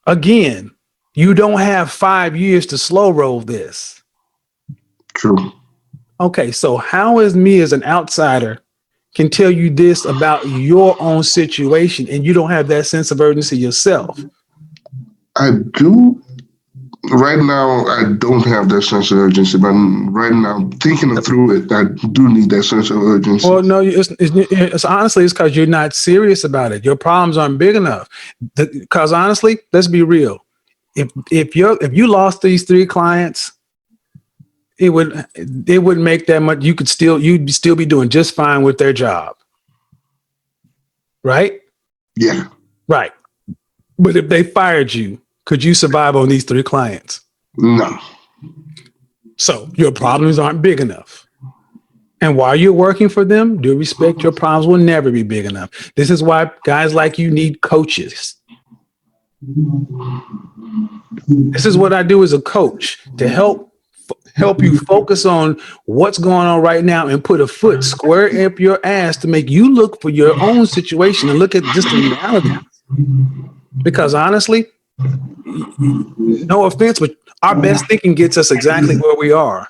Again, you don't have 5 years to slow roll this. True. Okay, so how is me as an outsider can tell you this about your own situation and you don't have that sense of urgency yourself? I do. Right now, I don't have that sense of urgency, but right now, thinking through it, I do need that sense of urgency. Well, no, it's honestly, it's because you're not serious about it. Your problems aren't big enough. Because honestly, let's be real. If you lost these 3 clients, it wouldn't make that much. You'd still be doing just fine with their job, right? Yeah. Right. But if they fired you, could you survive on these 3 clients? No. So your problems aren't big enough. And while you're working for them, due respect, your problems will never be big enough. This is why guys like you need coaches. This is what I do as a coach, to help you focus on what's going on right now and put a foot square up your ass to make you look for your own situation and look at just the reality. Because honestly, no offense, but our best thinking gets us exactly where we are.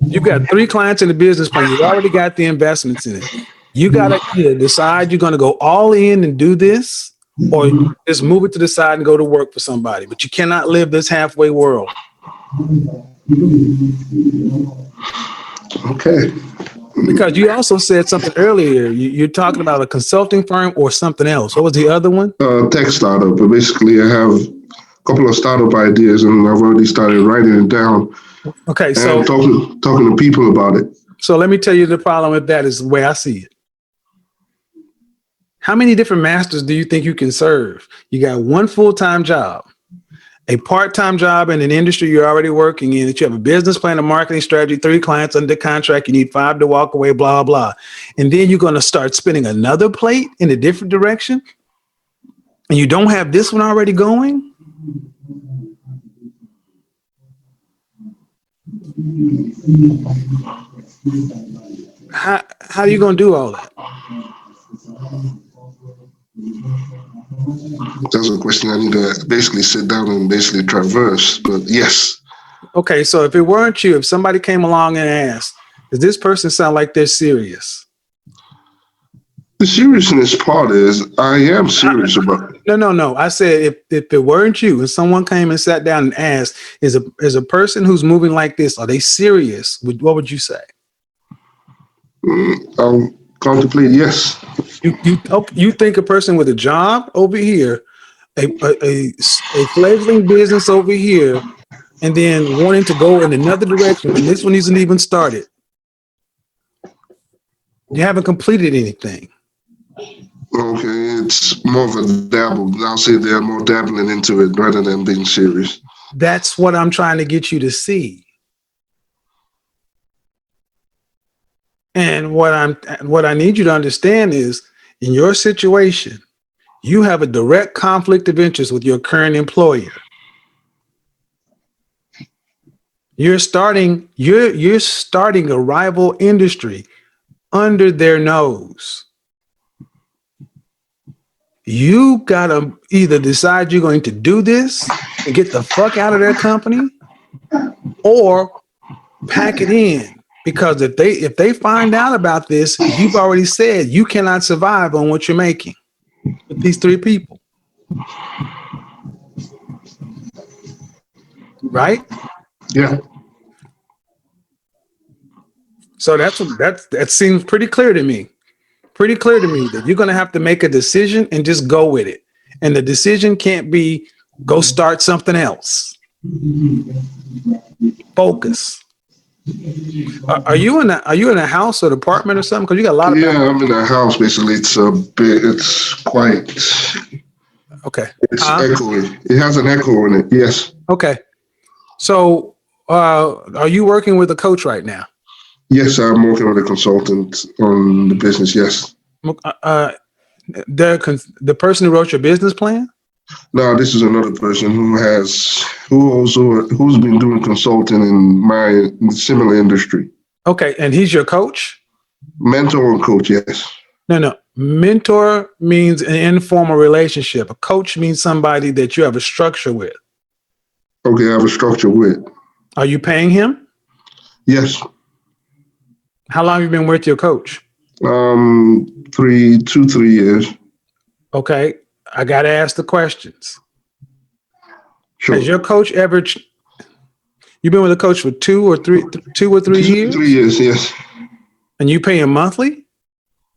You've got 3 clients in the business plan. You already got the investments in it. You got to either decide you're going to go all in and do this, or just move it to the side and go to work for somebody. But you cannot live this halfway world. Okay. Because you also said something earlier. You're talking about a consulting firm or something else. What was the other one? Tech startup. But basically, I have a couple of startup ideas, and I've already started writing it down. Okay, so talking to people about it. So let me tell you the problem with that is the way I see it. How many different masters do you think you can serve? You got one full-time job, a part-time job in an industry you're already working in, that you have a business plan, a marketing strategy, 3 clients under contract, you need 5 to walk away, blah, blah. And then you're going to start spinning another plate in a different direction, and you don't have this one already going? How are you going to do all that? That's a question I need to basically sit down and basically traverse, but yes. Okay, so if it weren't you, if somebody came along and asked, does this person sound like they're serious? The seriousness part is I am serious about it. No. I said if it weren't you, if someone came and sat down and asked, is a person who's moving like this, are they serious? What would you say? I'll contemplate, yes. You think a person with a job over here, a fledgling business over here, and then wanting to go in another direction, and this one isn't even started. You haven't completed anything. Okay, it's more of a dabble. I'll say they're more dabbling into it rather than being serious. That's what I'm trying to get you to see. And what I need you to understand is, in your situation, you have a direct conflict of interest with your current employer. You're starting a rival industry under their nose. You gotta either decide you're going to do this and get the fuck out of their company, or pack it in. Because if they find out about this, you've already said you cannot survive on what you're making with these 3 people. Right? Yeah. So that seems pretty clear to me. Pretty clear to me that you're going to have to make a decision and just go with it. And the decision can't be go start something else. Focus. Are you in a house or apartment or something? Because you got a lot of. Yeah, I'm in a house. Basically, it's quite. Okay. It's echoey. It has an echo in it. Yes. Okay. So, are you working with a coach right now? Yes, I'm working with a consultant on the business. Yes. The person who wrote your business plan? No, this is another person who's been doing consulting in similar industry. Okay, and he's your coach? Mentor and coach, yes. No. Mentor means an informal relationship. A coach means somebody that you have a structure with. Okay, I have a structure with. Are you paying him? Yes. How long have you been with your coach? 3 years. Okay, I got to ask the questions. Sure. Has your coach ever? You've been with a coach for 2 or 3 years? 3 years, yes. And you pay him monthly?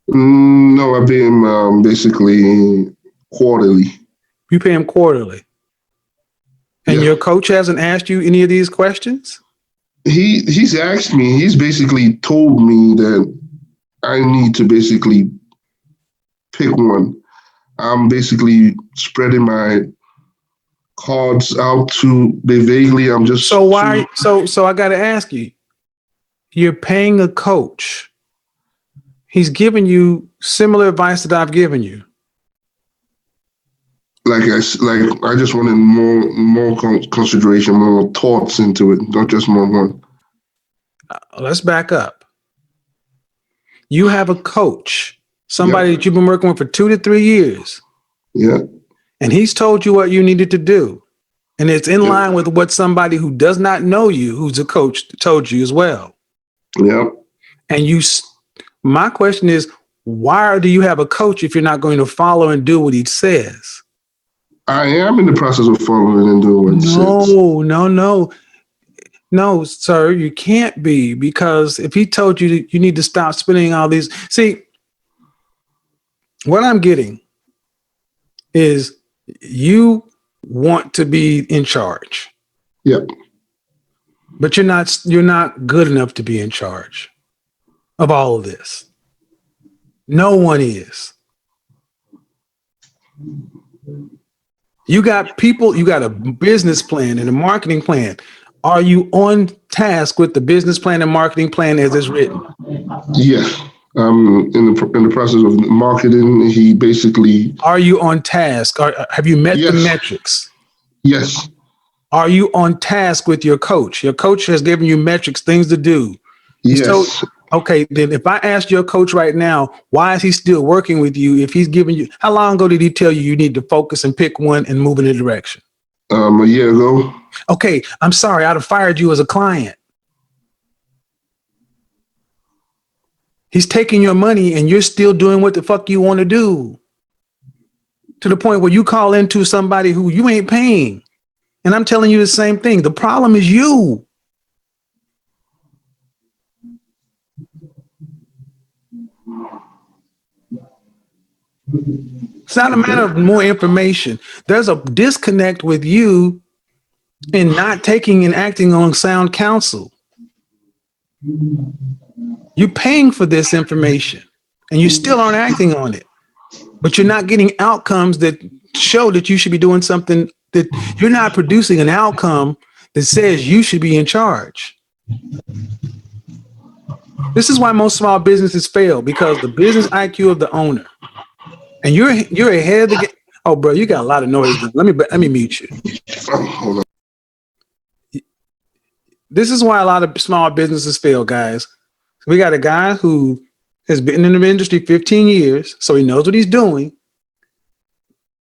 No, I pay him basically quarterly. You pay him quarterly. And Yeah. your coach hasn't asked you any of these questions? He's asked me. He's basically told me that I need to basically pick one. I'm basically spreading my cards out too vaguely. I'm just So why? So I got to ask you. You're paying a coach. He's giving you similar advice that I've given you. I just wanted more consideration, more thoughts into it, not just more one. Let's back up. You have a coach, somebody that you've been working with for 2 to 3 years. Yeah. And he's told you what you needed to do. And it's in line with what somebody who does not know you, who's a coach, told you as well. Yeah. And my question is, why do you have a coach if you're not going to follow and do what he says? I am in the process of following and doing what he says. No, sir, you can't be, because if he told you that you need to stop spending all these, see, what I'm getting is you want to be in charge. Yep. But you're not good enough to be in charge of all of this. No one is. You got people, you got a business plan and a marketing plan. Are you on task with the business plan and marketing plan as it's written? Yeah. In the process of marketing, he basically. Are you on task? Have you met the metrics? Yes. Are you on task with your coach? Your coach has given you metrics, things to do. Yes. Okay, then if I asked your coach right now, why is he still working with you if he's giving you, how long ago did he tell you need to focus and pick one and move in a direction? A year ago. Okay, I'm sorry, I'd have fired you as a client. He's taking your money and you're still doing what the fuck you want to do. To the point where you call into somebody who you ain't paying. And I'm telling you the same thing. The problem is you. It's not a matter of more information. There's a disconnect with you in not taking and acting on sound counsel. You're paying for this information and you still aren't acting on it. But you're not getting outcomes that show that you should be doing something, that you're not producing an outcome that says you should be in charge. This is why most small businesses fail, because the business IQ of the owner. And you're ahead of the game. Oh, bro, you got a lot of noise. Let me mute you. Hold on. This is why a lot of small businesses fail, guys. We got a guy who has been in the industry 15 years, so he knows what he's doing.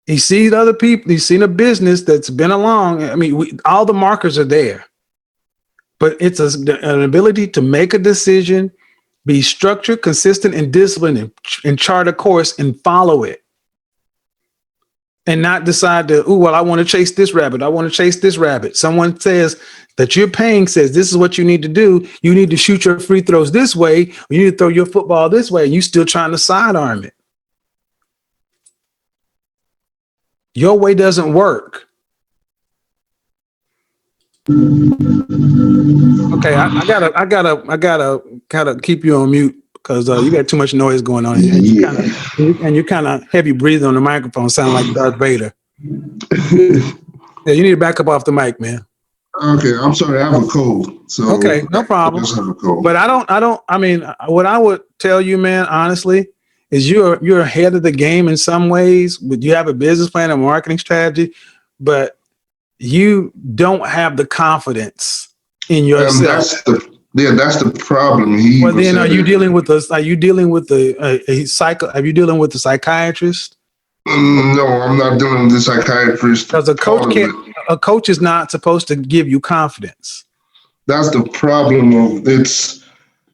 He sees other people. He's seen a business that's been along. I mean, all the markers are there. But it's an ability to make a decision, be structured, consistent, and disciplined, and chart a course and follow it. And not decide to, I want to chase this rabbit. I want to chase this rabbit. Someone says that you're paying, says this is what you need to do. You need to shoot your free throws this way. Or you need to throw your football this way. And you still trying to sidearm it. Your way doesn't work. Okay, I gotta keep you on mute because you got too much noise going on, and you kind of heavy breathing on the microphone, sound like Darth Vader. Yeah, you need to back up off the mic, man. Okay, I'm sorry, I have a cold. So okay, no problem. I just have a cold. But I mean, what I would tell you, man, honestly, is you're ahead of the game in some ways. But you have a business plan and marketing strategy, but you don't have the confidence in yourself. Yeah, that's the problem. He Well, even then, are said you it. dealing with a? Are you dealing with a psycho? Are you dealing with a psychiatrist? No, I'm not dealing with the psychiatrist Because a part coach of can't. it. A coach is not supposed to give you confidence. That's the problem of Okay.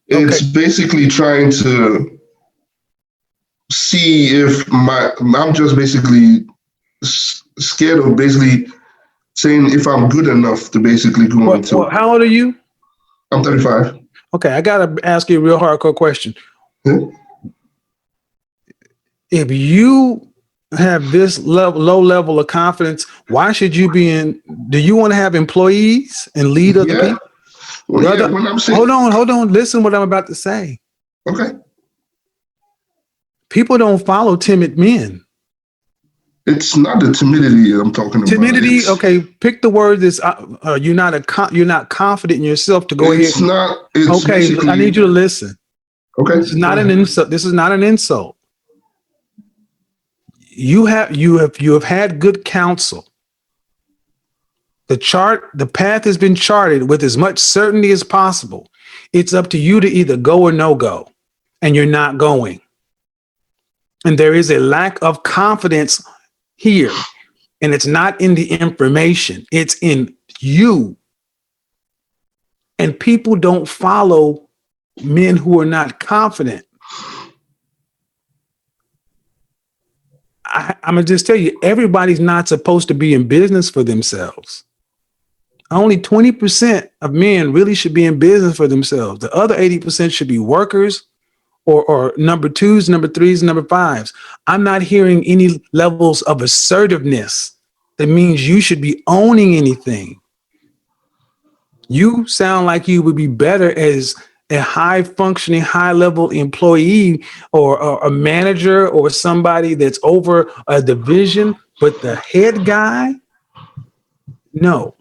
it's basically trying to see if I'm just basically scared of basically saying if I'm good enough to basically go into Well, it. how old are you? I'm 35. Okay, I gotta ask you a real hardcore question. Yeah. If you have this low level of confidence, why should you be in? Do you want to have employees and lead other Yeah. people? Well, yeah. Brother, When I'm hold saying, on, hold on. Listen what I'm about to say. okay, People don't follow timid men. it's not the timidity I'm talking about. Timidity. Okay, pick the word that's you're not confident in yourself to go ahead It's and not. It's okay. I basically need you to listen. okay. This is Go not an ahead. insult. This is not an insult. You have had good counsel. The path has been charted with as much certainty as possible. It's up to you to either go or no go, and you're not going. And there is a lack of confidence here, and it's not in the information, it's in you. And people don't follow men who are not confident. I'm gonna just tell you, everybody's not supposed to be in business for themselves. Only 20% of men really should be in business for themselves. The other 80% should be workers or number twos, number threes, number fives. I'm not hearing any levels of assertiveness that means you should be owning anything. You sound like you would be better as a high functioning, high level employee or a manager or somebody that's over a division, but the head guy, no.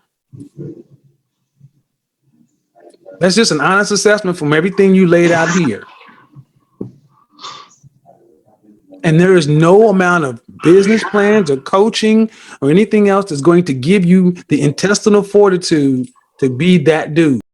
That's just an honest assessment from everything you laid out here. And there is no amount of business plans or coaching or anything else that's going to give you the intestinal fortitude to be that dude.